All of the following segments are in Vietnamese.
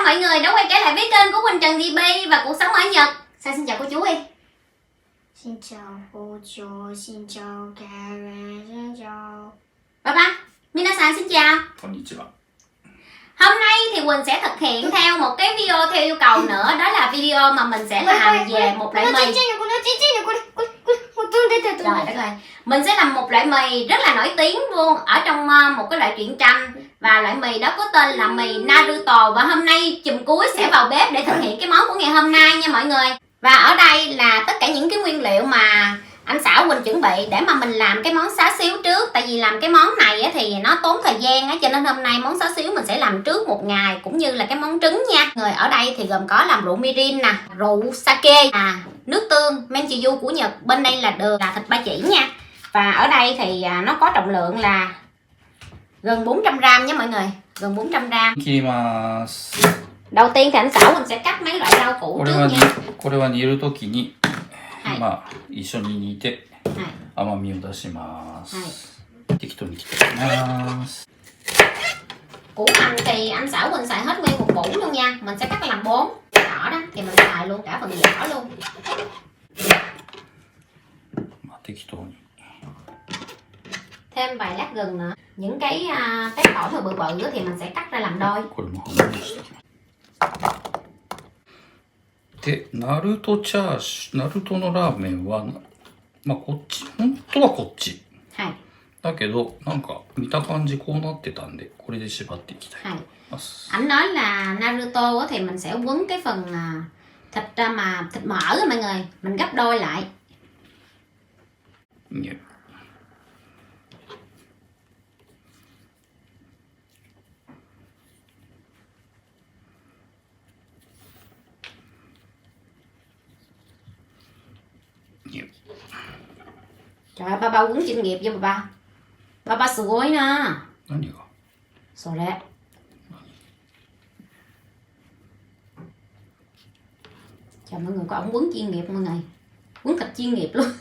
mọi người đã quay trở lại với kênh của Quỳnh Trần TV và cuộc sống ở Nhật. Sao xin chào cô chú đi. Xin chào cô chú, xin chào Karen, xin chào Papa, minasan xin chào. Konnichiwa. Hôm nay thì Quỳnh sẽ thực hiện theo một cái video theo yêu cầu nữa. Đó là video mà mình sẽ làm về một loại mì. Trời đất ơi. Mình sẽ làm một loại mì rất là nổi tiếng luôn ở trong một cái loại truyện tranh. Và loại mì đó có tên là mì Naruto. Và hôm nay chùm cuối sẽ vào bếp để thực hiện cái món của ngày hôm nay nha mọi người. Và ở đây là tất cả những cái nguyên liệu mà anh Xảo Quỳnh chuẩn bị để mà mình làm cái món xá xíu trước. Tại vì làm cái món này thì nó tốn thời gian á, cho nên hôm nay món xá xíu mình sẽ làm trước một ngày, cũng như là cái món trứng nha. Người ở đây thì gồm có làm rượu mirin nè, rượu sake, nước tương, menchiyu của Nhật, bên đây là đường, là thịt ba chỉ nha. Và ở đây thì nó có trọng lượng là gần 400g nha mọi người, gần 400g. Đầu tiên thì anh Xảo Quỳnh sẽ cắt mấy loại rau củ trước nha. これは煮るときに、一緒に煮て甘みを出します。適当に切っていきます。Củ hành thì anh Xảo Quỳnh xài hết nguyên một củ luôn nha. Mình sẽ cắt làm 4 nhỏ đó thì mình xài luôn cả phần vỏ luôn. 適当に。 Thêm vài lát gừng nữa. Những cái tỏi mà bự bự thì mình sẽ cắt ra làm đôi. これも半分にしていきます。で、ナルトのラーメンは、こっち、本当はこっち。はい。だけど、なんか見た感じこうなってたんで、これで縛っていきたいと思います。Anh nói là Naruto thì mình sẽ quấn cái phần thịt mà thịt mỡ đó mọi người, mình gấp đôi lại. Trời ơi, ba quấn chuyên nghiệp cho ba. Ba sủi gối nè. 何が? Sủi đấy. Trời mọi người, có ổng quấn chuyên nghiệp mọi người. Quấn thịt chuyên nghiệp luôn.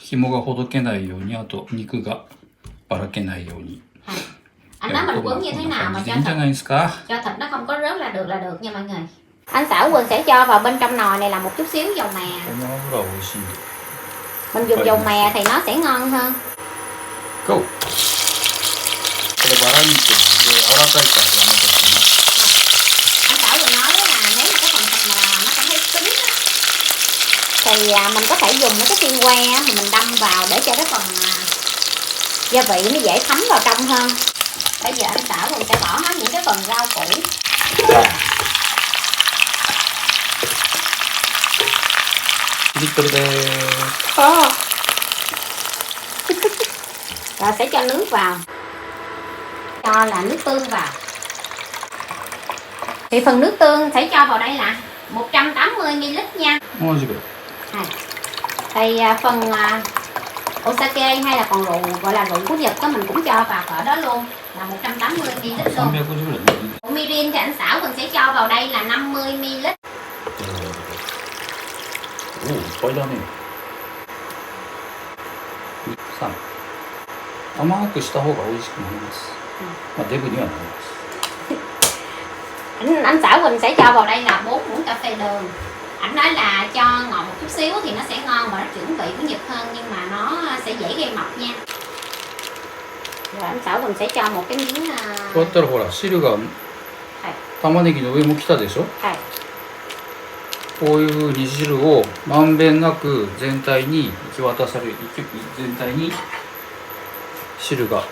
紐がほどけないように、あと肉がばらけないように。 Anh nói mình quấn như thế nào mà cho thịt nó không có rớt là được nha mọi người. Anh Xảo Quỳnh sẽ cho vào bên trong nồi này là một chút xíu dầu mè. Mình dùng dầu mè thì nó sẽ ngon hơn. Go. Anh Xảo Quỳnh nói là nếu mà cái phần thịt mà nó cảm thấy cứng á, thì mình có thể dùng cái xiên que mà mình đâm vào để cho cái phần gia vị nó dễ thấm vào trong hơn. Bây giờ anh Xảo Quỳnh sẽ bỏ hết những cái phần rau củ. Rồi sẽ cho nước vào, cho là nước tương vào. Thì phần nước tương sẽ cho vào đây là 180ml nha. Thì phần osake hay là còn rượu gọi là rượu của Nhật đó mình cũng cho vào ở đó luôn là 180ml luôn. Rượu mirin thì anh Xảo mình sẽ cho vào đây là 50ml. おお、いっぱいだね。3、甘くした方が美味しくなります。デブにはなります。 Anh Xảo Quỳnh sẽ cho vào đây là 4 muỗng cà phê đường. Anh nói là cho ngọt một chút xíu thì nó sẽ ngon và nó chuyển vị của Nhật hơn, nhưng mà nó sẽ dễ gây mập nha. Rồi anh Xảo Quỳnh sẽ cho một cái miếng こうやったらほら汁が玉ねぎの上も来たでしょ。 こういう風に汁をまんべんなく全体に行き渡される、全体に汁が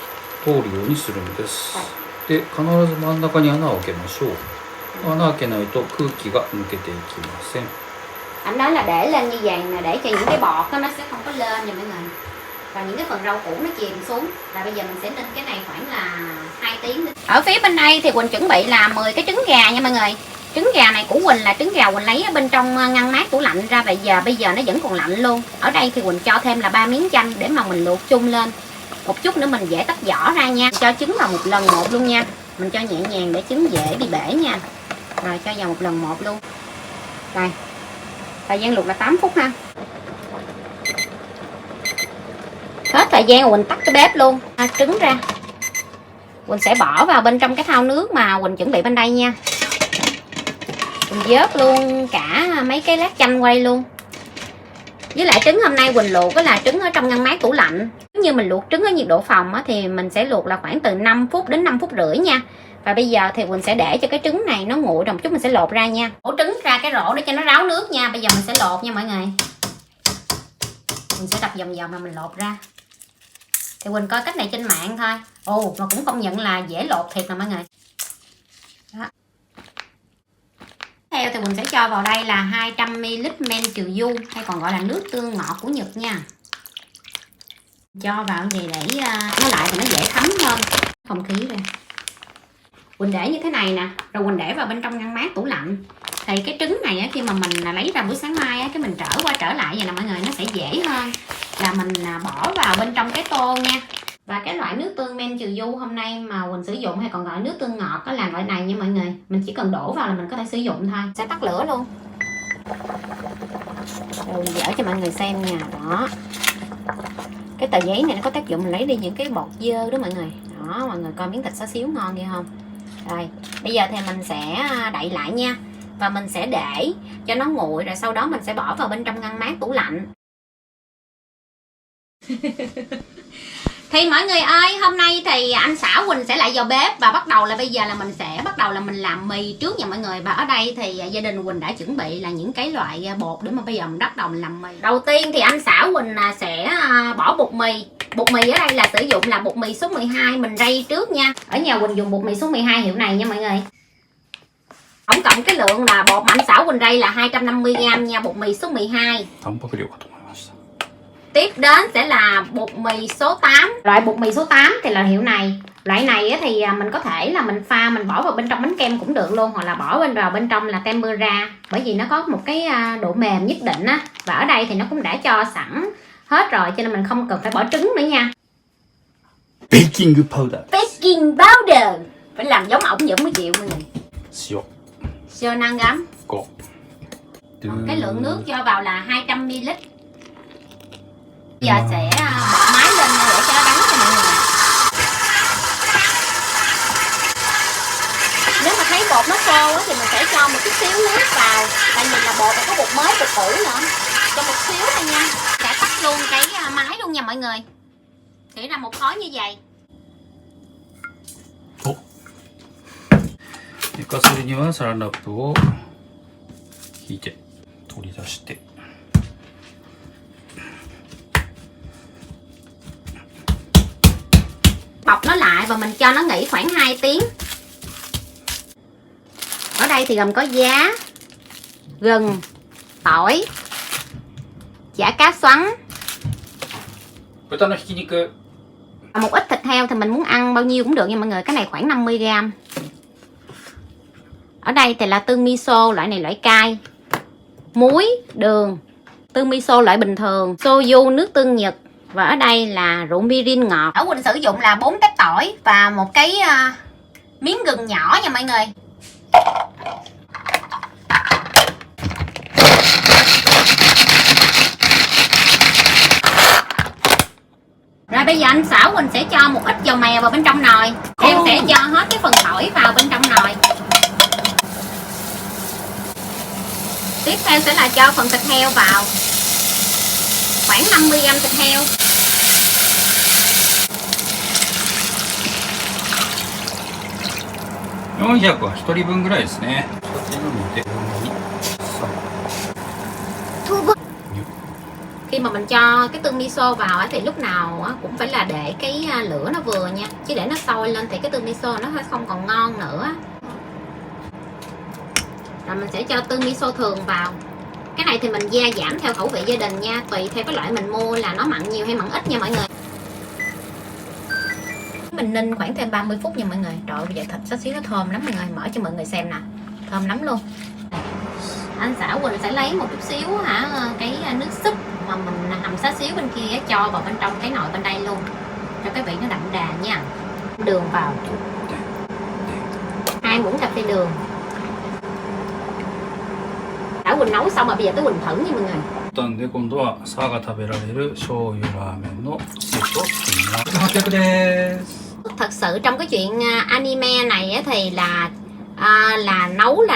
通るようにするんです。で、必ず真ん中に穴を開けましょう。穴開けないと空気が抜けていきません。 Anh nói là để lên như vậy nè, để cho những cái bọt đó nó sẽ không có lên nha mọi người. Và những cái phần rau củ nó chìm xuống. Và bây giờ mình sẽ ninh cái này khoảng là 2 tiếng nữa. Ở phía bên đây thì Quỳnh chuẩn bị là 10 cái trứng gà nha mọi người. Trứng gà này của Quỳnh là trứng gà Quỳnh lấy ở bên trong ngăn mát tủ lạnh ra, bây giờ nó vẫn còn lạnh luôn. Ở đây thì Quỳnh cho thêm là 3 miếng chanh để mà mình luộc chung lên. Một chút nữa mình dễ tách vỏ ra nha. Cho trứng vào một lần một luôn nha. Mình cho nhẹ nhàng để trứng dễ bị bể nha. Rồi cho vào một lần một luôn. Rồi. Thời gian luộc là 8 phút ha. Hết thời gian rồi mình tắt cái bếp luôn, trứng ra. Quỳnh sẽ bỏ vào bên trong cái thau nước mà Quỳnh chuẩn bị bên đây nha. Quỳnh vớt luôn cả mấy cái lát chanh qua đây luôn. Với lại trứng hôm nay Quỳnh luộc đó là trứng ở trong ngăn mát tủ lạnh. Nếu như mình luộc trứng ở nhiệt độ phòng á, thì mình sẽ luộc là khoảng từ 5 phút đến 5 phút rưỡi nha. Và bây giờ thì Quỳnh sẽ để cho cái trứng này nó nguội rồi một chút mình sẽ lột ra nha. Đổ trứng ra cái rổ để cho nó ráo nước nha. Bây giờ mình sẽ lột nha mọi người. Mình sẽ đập vòng vòng mà mình lột ra. Thì Quỳnh coi cách này trên mạng thôi. Ồ, mà cũng công nhận là dễ lột thiệt nè mọi người. Đó. Theo thì Quỳnh sẽ cho vào đây là 200ml men trừ du, hay còn gọi là nước tương ngọt của Nhật nha. Cho vào như vậy để nó lại thì nó dễ thấm hơn không khí ra. Quỳnh để như thế này nè, rồi Quỳnh để vào bên trong ngăn mát tủ lạnh. Thì cái trứng này á, khi mà mình lấy ra buổi sáng mai á, cái mình trở qua trở lại vậy nè mọi người, nó sẽ dễ hơn là mình bỏ vào bên trong cái tô nha. Và cái loại nước tương men trừ du hôm nay mà Quỳnh sử dụng, hay còn gọi nước tương ngọt, đó là loại này nha mọi người. Mình chỉ cần đổ vào là mình có thể sử dụng thôi. Sẽ tắt lửa luôn. Rồi mình dở cho mọi người xem nha. Đó, cái tờ giấy này nó có tác dụng mình lấy đi những cái bọt dơ đó mọi người. Đó, mọi người coi miếng thịt xá xíu ngon vậy không? Rồi, bây giờ thì mình sẽ đậy lại nha. Và mình sẽ để cho nó nguội, rồi sau đó mình sẽ bỏ vào bên trong ngăn mát tủ lạnh. Thì mọi người ơi, hôm nay thì anh xã Quỳnh sẽ lại vào bếp. Và bắt đầu là bây giờ là mình sẽ bắt đầu là mình làm mì trước nha mọi người. Và ở đây thì gia đình Quỳnh đã chuẩn bị là những cái loại bột để mà bây giờ mình bắt đầu làm mì. Đầu tiên thì anh xã Quỳnh sẽ bỏ bột mì. Bột mì ở đây là sử dụng là bột mì số 12 mình rây trước nha. Ở nhà Quỳnh dùng bột mì số 12 hiệu này nha mọi người. Tổng cộng cái lượng là bột mà anh xã Quỳnh rây là 250g nha, bột mì số 12. Tiếp đến sẽ là bột mì số 8. Loại bột mì số 8 thì là hiệu này. Loại này thì mình có thể là mình pha, mình bỏ vào bên trong bánh kem cũng được luôn, hoặc là bỏ vào bên trong là tempura, bởi vì nó có một cái độ mềm nhất định á. Và ở đây thì nó cũng đã cho sẵn hết rồi, cho nên mình không cần phải bỏ trứng nữa nha. Baking powder. Baking powder. Phải làm giống ổng vẫn mới chịu mọi người.塩.塩 5g. Có. Cái lượng nước cho vào là 200ml. Giờ sẽ bật máy lên để cho nó đắng cho mọi người. Nếu mà thấy bột nó khô thì mình sẽ cho một chút xíu nước vào. Tại vì là bột có bột mới, bột cũ nữa. Cho một xíu thôi nha. Sẽ tắt luôn cái máy luôn nha mọi người. Sẽ ra một khói như vậy. 寝かせるにはサランラップを引いて取り出して bọc nó lại và mình cho nó nghỉ khoảng 2 tiếng. Ở đây thì gồm có giá, gừng, tỏi, chả cá xoắn, một ít thịt heo. Thì mình muốn ăn bao nhiêu cũng được nha mọi người. Cái này khoảng 50g. Ở đây thì là tương miso, loại này loại cay, muối, đường, tương miso loại bình thường, soju nước tương Nhật, và ở đây là rượu mirin ngọt. Ở Quỳnh sử dụng là 4 tép tỏi và một cái miếng gừng nhỏ nha mọi người. Rồi bây giờ anh xã Quỳnh sẽ cho một ít dầu mè vào bên trong nồi. Em sẽ cho hết cái phần tỏi vào bên trong nồi. Tiếp theo sẽ là cho phần thịt heo vào, khoảng 50g thịt heo.400は1人分ぐらいですね。Khi mà mình cho cái tương miso vào thì lúc nào cũng phải là để cái lửa nó vừa nha, chứ để nó sôi lên thì cái tương miso nó không còn ngon nữa. Rồi mình sẽ cho tương miso thường vào. Cái này thì mình gia giảm theo khẩu vị gia đình nha, tùy theo cái loại mình mua là nó mặn nhiều hay mặn ít nha mọi người. Mình ninh khoảng thêm 30 phút nha mọi người. Trời ơi, bây giờ thịt xá xíu nó thơm lắm mọi người, mở cho mọi người xem nè, thơm lắm luôn. Anh xã Quỳnh sẽ lấy một chút xíu cái nước súp mà mình hầm xá xíu bên kia cho vào bên trong cái nồi bên đây luôn, cho cái vị nó đậm đà nha. Đường vào 2 muỗng cà phê đường. Đã Quỳnh nấu xong rồi, bây giờ tới Quỳnh thử nha mọi người. なんで今度は佐賀食べられる醤油ラーメンのセットを作ります。800です。thật sự trong cái chuyện anime này á, thì là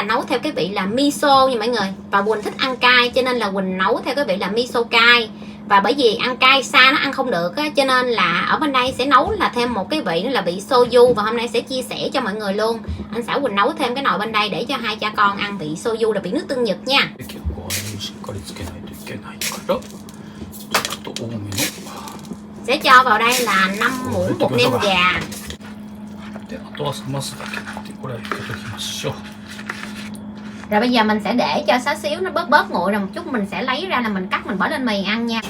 nấu theo cái vị là miso nha mọi người. Và Quỳnh thích ăn cay cho nên là Quỳnh nấu theo cái vị là miso cay. Và bởi vì ăn cay xa nó ăn không được á, cho nên là ở bên đây sẽ nấu là thêm một cái vị nữa là vị soju. Và hôm nay sẽ chia sẻ cho mọi người luôn. Anh Sảo Quỳnh nấu thêm cái nồi bên đây để cho hai cha con ăn vị soju là vị nước tương Nhật nha. Sẽ cho vào đây là 5 muỗng bột nêm gà. Rồi bây giờ mình sẽ để cho xá xíu nó bớt nguội rồi một chút mình sẽ lấy ra là mình cắt mình bỏ lên mì ăn nha.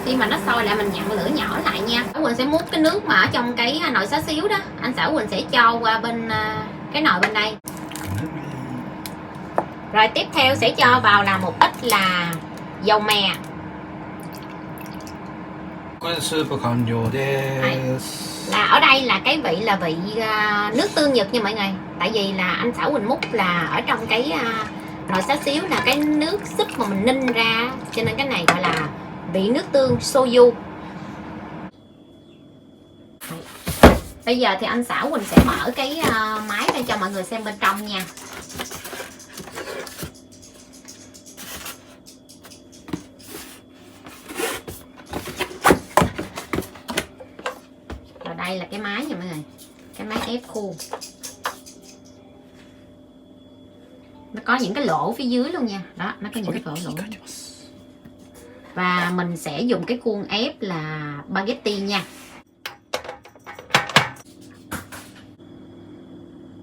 Khi mà nó sôi lại mình dặn lửa nhỏ lại nha. Quỳnh sẽ múc cái nước mà ở trong cái nồi xá xíu đó, anh Sảo Quỳnh sẽ cho qua bên cái nồi bên đây. Rồi tiếp theo sẽ cho vào là một ít là dầu mè. Là ở đây là cái vị là vị nước tương Nhật nha mọi người. Tại vì là anh Sảo Quỳnh múc là ở trong cái nồi xá xíu là cái nước súp mà mình ninh ra, cho nên cái này gọi là vị nước tương soju. Bây giờ thì anh Sảo Quỳnh sẽ mở cái máy ra cho mọi người xem bên trong nha. Đây là cái máy nha mọi người, cái máy ép khô. Nó có những cái lỗ phía dưới luôn nha. Đó, nó có những cái lỗ. Và mình sẽ dùng cái khuôn ép là spaghetti nha.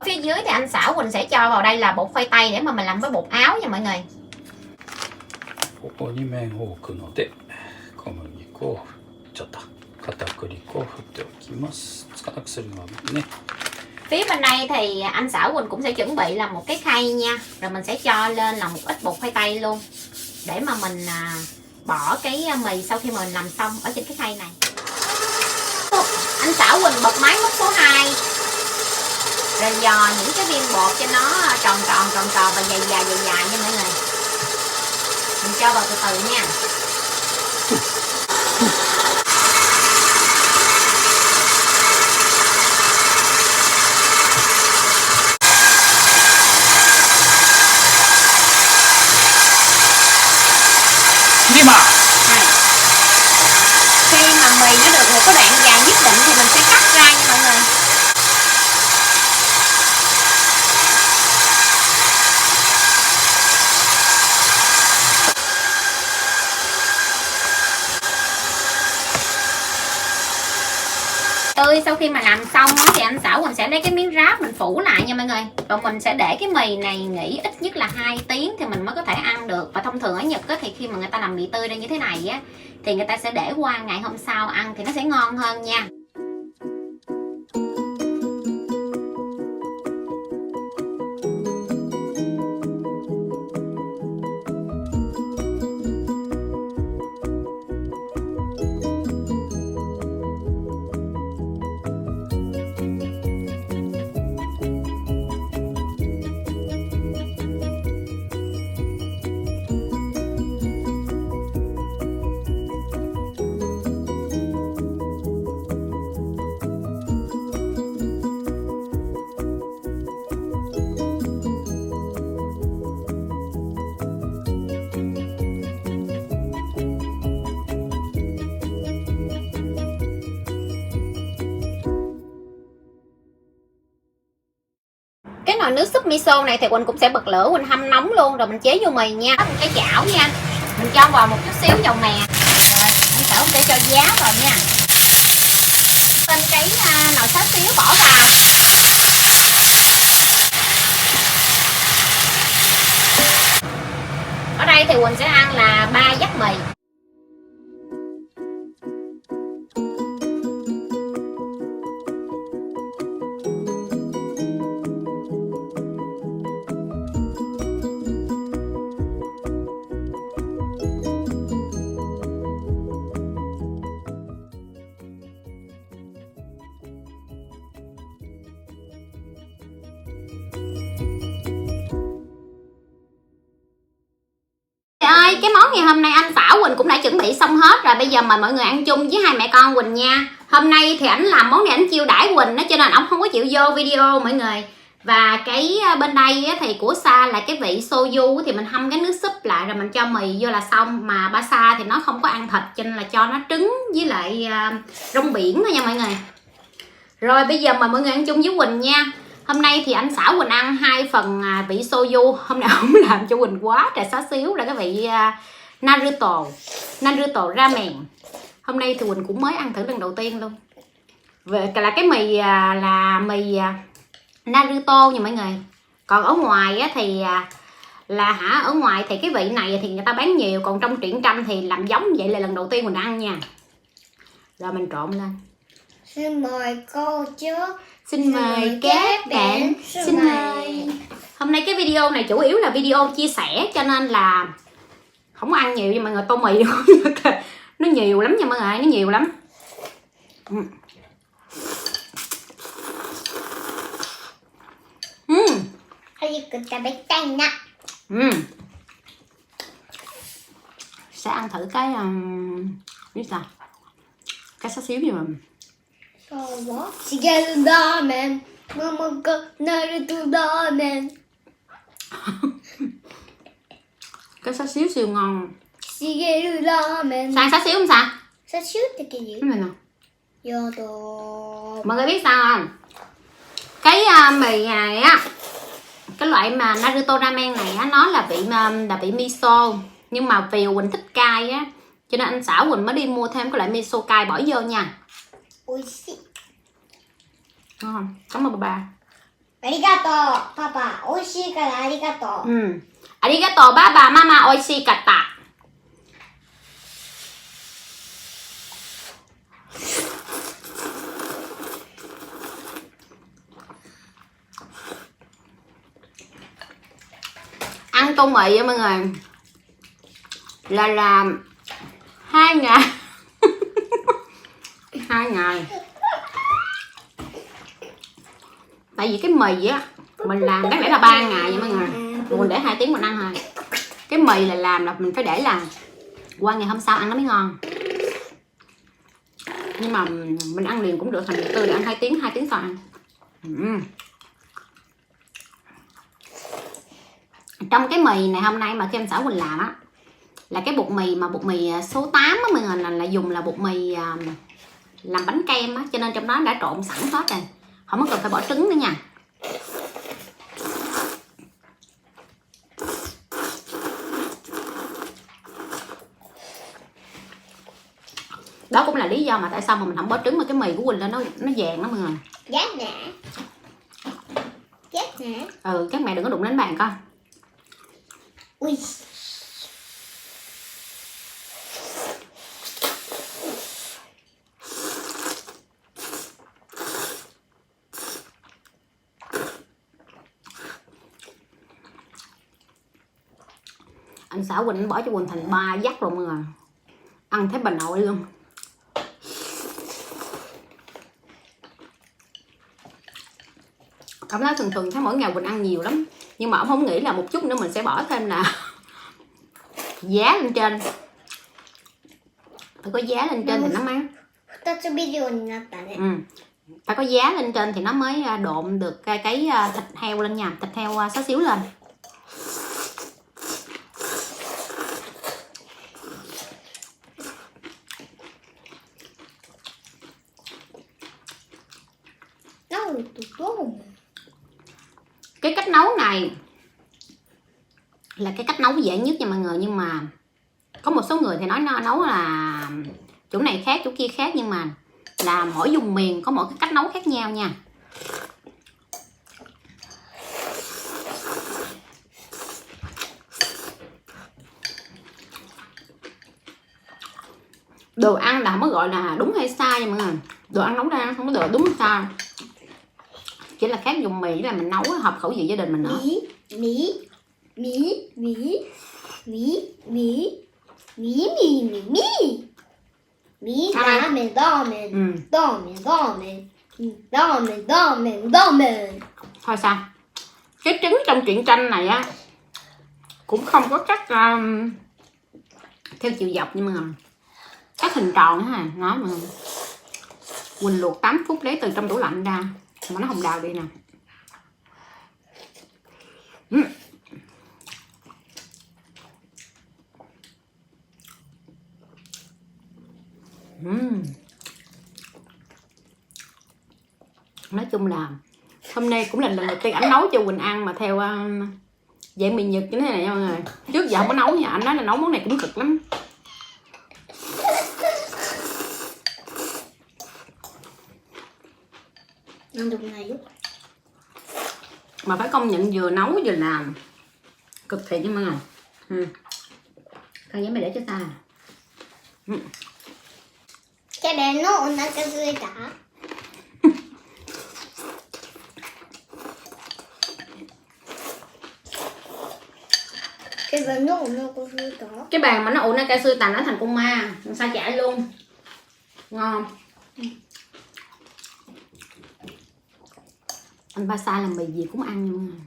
Phía dưới thì anh Sảo Quỳnh sẽ cho vào đây là bột khoai tây để mà mình làm với bột áo nha mọi người. Phía bên đây thì anh Sảo Quỳnh cũng sẽ chuẩn bị là một cái khay nha. Rồi mình sẽ cho lên là một ít bột khoai tây luôn, để mà mình bỏ cái mì sau khi mà mình làm xong ở trên cái khay này. Anh Sảo Quỳnh bật máy múc số 2. Rồi dò những cái viên bột cho nó tròn và dài nha mọi người. Mình cho vào từ từ nha. Khi mà mì nó được một cái đoạn dài nhất định thì mình sẽ cắt ra nha mọi người. Sau khi mà làm xong thì anh Sảo Quỳnh sẽ lấy cái miếng ráp mình phủ lại nha mọi người. Rồi mình sẽ để cái mì này nghỉ ít nhất là 2 tiếng thì mình mới có thể ăn được. Và thông thường ở Nhật thì khi mà người ta làm mì tươi ra như thế này á, thì người ta sẽ để qua ngày hôm sau ăn thì nó sẽ ngon hơn nha. Cái nồi nước súp miso này thì Quỳnh cũng sẽ bật lửa, Quỳnh hâm nóng luôn rồi mình chế vô mì nha. Một cái chảo nha, mình cho vào một chút xíu dầu mè. Rồi anh Sảo sẽ cho giá vào nha. Bên cái nồi xá xíu bỏ vào. Ở đây thì Quỳnh sẽ ăn là 3 dắt mì. Ơi, cái món ngày hôm nay anh Sảo Quỳnh đã chuẩn bị xong hết rồi, bây giờ mời mọi người ăn chung với hai mẹ con Quỳnh nha. Hôm nay thì ảnh làm món này ảnh chiêu đãi Quỳnh đó, cho nên ổng không có chịu vô video mọi người. Và cái bên đây á, thì của Sa là cái vị soju thì mình hâm cái nước súp lại rồi mình cho mì vô là xong. Mà ba Sa thì nó không có ăn thịt cho nên là cho nó trứng với lại rong biển thôi nha mọi người. Rồi bây giờ mời mọi người ăn chung với Quỳnh nha. Hôm nay thì anh xảo Quỳnh ăn 2 phần vị soju. Hôm nào không làm cho Quỳnh quá trời xá xíu là cái vị Naruto ramen. Hôm nay thì Quỳnh cũng mới ăn thử lần đầu tiên luôn. Về là cái mì là mì Naruto nha mọi người. Còn ở ngoài á, thì ở ngoài thì cái vị này thì người ta bán nhiều, còn trong truyện tranh thì làm giống vậy là lần đầu tiên mình ăn nha. Rồi mình trộn lên. Xin mời cô chú. Xin mời các bạn. Xin mời. Hôm nay cái video này chủ yếu là video chia sẻ cho nên là không ăn nhiều nha mọi người. Tô mì nó nhiều lắm nha mọi người, nó nhiều lắm. Sẽ ăn thử cái biết sao cái xá xíu gì mà Shigeru ramen. Mama ga Naruto ramen. cái xá xíu siêu ngon. Shigeru ramen. Sao xá xíu không sao? Sao xíu thì cái gì? Cái này nè. Yodo. Mọi người biết sao không? Cái mì này á, cái loại mà Naruto ramen này á, nó là vị miso, nhưng mà vì Quỳnh thích cay á cho nên anh xảo Quỳnh mới đi mua thêm cái loại miso cay bỏ vô nha. Oishii. Ngon không? Cảm ơn bà. Arigato, papa. Oishii kara arigato. Arigato baba mama oishii kata. Ăn tô mì á mọi người là làm 2 ngày 2 ngày. Tại vì cái mì á mình làm đáng lẽ là 3 ngày nha mọi người, mình để 2 tiếng mình ăn thôi. Cái mì là làm là mình phải để là qua ngày hôm sau ăn nó mới ngon, nhưng mà mình ăn liền cũng được, thành tươi để ăn 2 tiếng sau ăn. Trong cái mì này hôm nay mà khi em xảo Quỳnh làm á là cái bột mì số 8 á mọi người, là dùng là bột mì làm bánh kem á, cho nên trong đó đã trộn sẵn hết rồi, không có cần phải bỏ trứng nữa nha. Đó cũng là lý do mà tại sao mà mình không bỏ trứng, mà cái mì của Quỳnh lên nó vàng lắm mọi người. Giác nè. Các mẹ đừng có đụng đến bàn con. Ui. Anh xảo Quỳnh bỏ cho Quỳnh thành 3 dắt rồi mọi người, ăn thấy bà nội luôn. Ông nói thường thấy mỗi ngày Quỳnh ăn nhiều lắm, nhưng mà ông không nghĩ là một chút nữa mình sẽ bỏ thêm là giá lên trên. Phải có giá lên trên thì nó mới phải có giá lên trên thì nó mới độn được cái thịt heo lên nha, thịt heo xá xíu lên. Cái cách nấu này là cái cách nấu dễ nhất nha mọi người, nhưng mà có một số người thì nói nấu là chỗ này khác chỗ kia khác, nhưng mà là mỗi vùng miền có mỗi cái cách nấu khác nhau nha. Đồ ăn là không có gọi là đúng hay sai nha mọi người, đồ ăn nấu ra không có được đúng hay sai, chỉ là khác dùng mì là mình nấu hợp khẩu vị gia đình mình nữa. Mì ramen. Thôi sao cái trứng trong truyện tranh này á cũng không có cách theo chiều dọc nhưng mà các hình tròn ha, nó mà Quỳnh luộc 8 phút lấy từ trong tủ lạnh ra mà nó hồng đào đi nè. Nói chung là hôm nay cũng là lần đầu tiên ảnh nấu cho Quỳnh ăn mà theo dạng miền Nhật như thế này nha mọi người. Trước giờ không có nấu nha, anh nói là nấu món này cũng cực lắm. Ăn được này giúp. Mà phải công nhận vừa nấu vừa làm cực thiệt nha mọi người. Khăn giấy mày để cho ta. Cái đèn nó ổn là cái gì cả. Cái bàn nó ổn là cái gì cả. Cái bàn mà nó ủ cái xưa tàn nó thành con ma, sao chạy luôn. Ngon. Anh ba sa làm mì gì cũng ăn nha mọi người.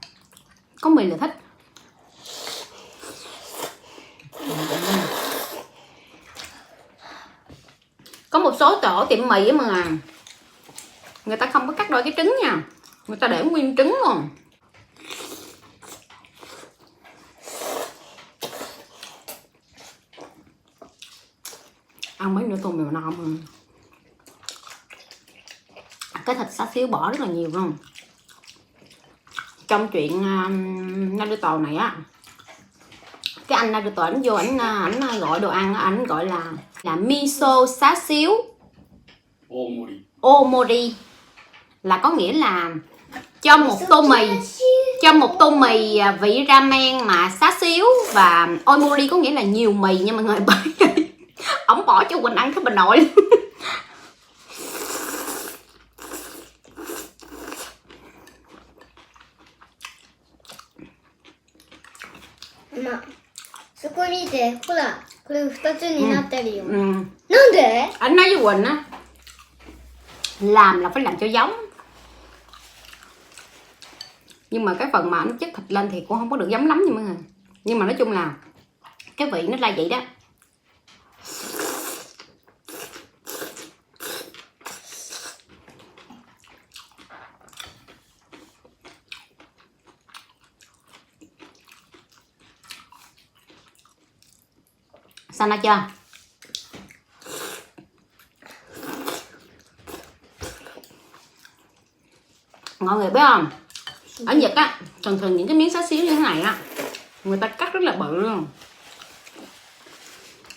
Có mì là thích. Có một số chỗ tiệm mì á mà người ta không có cắt đôi cái trứng nha, người ta để nguyên trứng luôn. Ăn mấy nửa tô mì no mà. Cái thịt xá xíu bỏ rất là nhiều không. Trong chuyện Naruto này á, cái anh Naruto ảnh vô ảnh gọi đồ ăn, ảnh gọi là miso xá xíu omori, là có nghĩa là cho một tô mì vị ramen mà xá xíu, và omori có nghĩa là nhiều mì nha mọi người. Bởi vì ổng bỏ cho Quỳnh ăn cái bà nội. Mà そこ見て、ほら、これ2つになってるよ。なんで？ Anh nói với Quỳnh á, làm là phải làm cho giống. Nhưng mà cái phần mà anh chất thịt lên thì cũng không có được giống lắm nha mọi người. Nhưng mà nói chung là cái vị nó ra vậy đó. Sao nó chưa? Mọi người biết không? Ở Nhật á, thường những cái miếng xá xíu như thế này á, người ta cắt rất là bự luôn.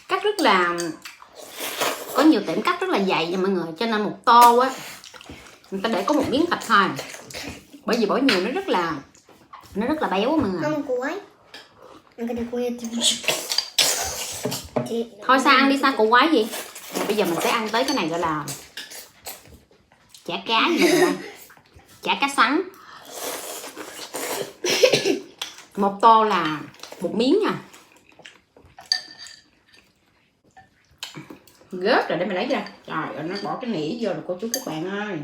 Cắt rất là... Có nhiều tiệm cắt rất là dày nha mọi người. Cho nên một tô á, người ta để có một miếng thịt thôi. Bởi vì bỏ nhiều nó rất là béo mọi người. Thôi sao ăn đi, sao cụ quái gì. Bây giờ mình sẽ ăn tới cái này gọi là chả cá gì vậy? Chả cá sắn. Một tô là một miếng nha. Gớt rồi để mình lấy ra. Trời ơi, nó bỏ cái nĩa vô rồi cô chú các bạn ơi.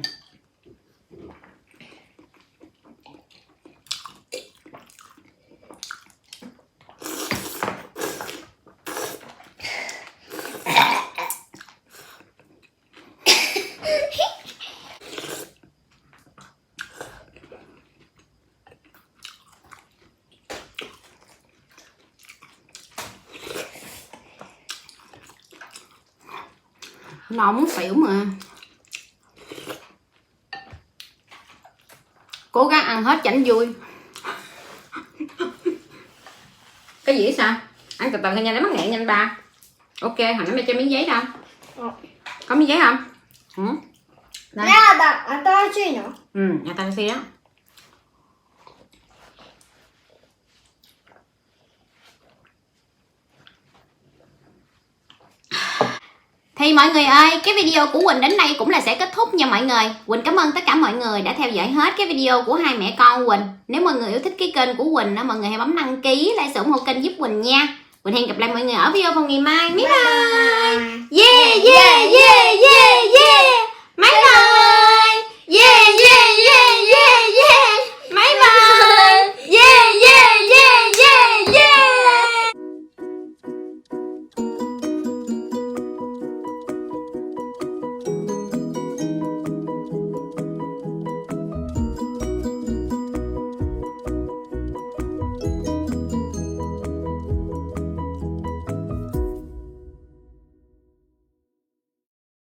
No muốn xỉu mà. Cố gắng ăn hết cho anh vui. Cái gì sao? Ăn từ từ thôi nha, lấy mắc nghẹn nhanh ba. Ok, hồi nãy mẹ cho miếng giấy đâu? Có miếng giấy không? Đây. Nhà ta đó. Thì mọi người ơi, cái video của Quỳnh đến đây cũng là sẽ kết thúc nha mọi người. Quỳnh cảm ơn tất cả mọi người đã theo dõi hết cái video của hai mẹ con Quỳnh. Nếu mọi người yêu thích cái kênh của Quỳnh đó, mọi người hãy bấm đăng ký, like, ủng hộ kênh giúp Quỳnh nha. Quỳnh hẹn gặp lại mọi người ở video vào ngày mai. Bye bye. Yeah yeah yeah.